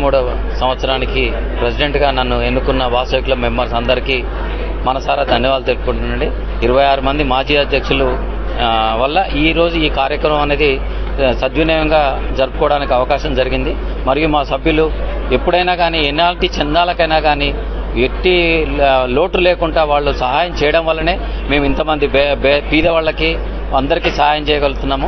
23వ సంవత్సరానికి ప్రెసిడెంట్గా నన్ను ఎన్నుకున్న వాసవి క్లబ్ మెంబర్స్ అందరికీ మనసారా ధన్యవాదాలు తెలుపుకుంటున్నానండి. 26 మంది మాజీ అధ్యక్షులు వల్ల ఈరోజు ఈ కార్యక్రమం అనేది సద్వినియోగంగా జరుపుకోవడానికి అవకాశం జరిగింది. మరియు మా సభ్యులు ఎప్పుడైనా కానీ ఎలాంటి చందాలకైనా కానీ ఎట్టి లోటు లేకుండా వాళ్ళు సహాయం చేయడం వల్లనే మేము ఇంతమంది పేదవాళ్ళకి అందరికీ సహాయం చేయగలుగుతున్నాము.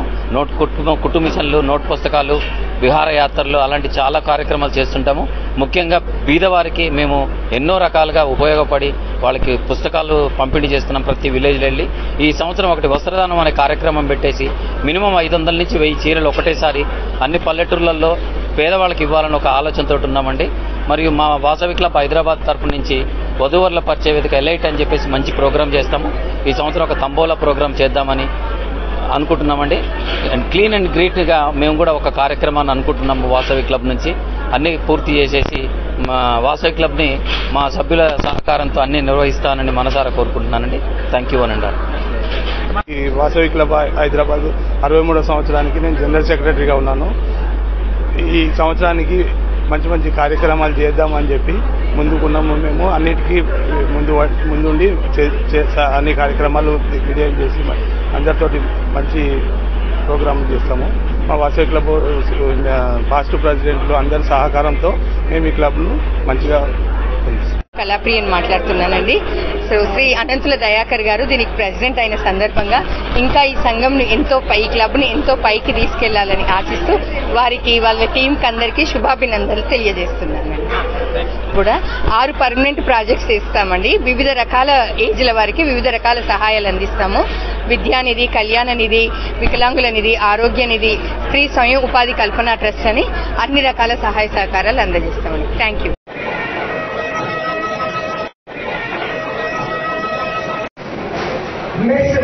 కుటుంబ మిషన్లు, నోట్ పుస్తకాలు, విహారయాత్రలు అలాంటి చాలా కార్యక్రమాలు చేస్తుంటాము. ముఖ్యంగా బీదవారికి మేము ఎన్నో రకాలుగా ఉపయోగపడి వాళ్ళకి పుస్తకాలు పంపిణీ చేస్తున్నాం ప్రతి విలేజ్లో వెళ్ళి. ఈ సంవత్సరం ఒకటి వస్త్రదానం అనే కార్యక్రమం పెట్టేసి మినిమం 500 నుంచి 1000 చీరలు ఒకటేసారి అన్ని పల్లెటూర్లలో పేదవాళ్ళకి ఇవ్వాలని ఒక ఆలోచనతో ఉన్నామండి. మరియు మా వాసవి క్లబ్ హైదరాబాద్ తరఫు నుంచి వధూవరుల పరిచయ వేదిక ఎలైట్ అని చెప్పేసి మంచి ప్రోగ్రాం చేస్తాము. ఈ సంవత్సరం ఒక తంబోలా ప్రోగ్రాం చేద్దామని అనుకుంటున్నామండి. క్లీన్ అండ్ గ్రీట్గా మేము కూడా ఒక కార్యక్రమాన్ని అనుకుంటున్నాము. వాసవి క్లబ్ నుంచి అన్నీ పూర్తి చేసేసి మా వాసవి క్లబ్ని మా సభ్యుల సహకారంతో అన్నీ నిర్వహిస్తానని మనసారా కోరుకుంటున్నానండి. థ్యాంక్ యూ అనండి. ఈ వాసవి క్లబ్ హైదరాబాద్ 63వ సంవత్సరానికి నేను జనరల్ సెక్రటరీగా ఉన్నాను. ఈ సంవత్సరానికి మంచి మంచి కార్యక్రమాలు చేద్దామని చెప్పి ముందుకున్నాము. మేము అన్నిటికీ ముందుండి అన్ని కార్యక్రమాలు దిగ్విజయం చేసి అందరితోటి మంచి ప్రోగ్రాం చేస్తాము. మా వాసవి క్లబ్ పాస్ట్ ప్రెసిడెంట్లు అందరి సహకారంతో మేము ఈ క్లబ్ను మంచిగా కళాప్రియని మాట్లాడుతున్నానండి. సో శ్రీ అనంతుల దయాకర్ గారు దీనికి ప్రెసిడెంట్ అయిన సందర్భంగా ఇంకా ఈ సంఘంను క్లబ్ని ఎంతో పైకి తీసుకెళ్లాలని ఆశిస్తూ వారికి వాళ్ళ టీంకి అందరికీ శుభాభినందనలు తెలియజేస్తున్నానండి. కూడా 6 పర్మనెంట్ ప్రాజెక్ట్స్ ఇస్తామండి. వివిధ రకాల ఏజ్ల వారికి వివిధ రకాల సహాయాలు అందిస్తాము. విద్యానిధి, కళ్యాణ నిధి, వికలాంగుల నిధి, ఆరోగ్య నిధి, స్త్రీ స్వయం ఉపాధి కల్పన ట్రస్ట్ అని అన్ని రకాల సహాయ సహకారాలు అందజేస్తామండి. Thank you. నెక్స్ట్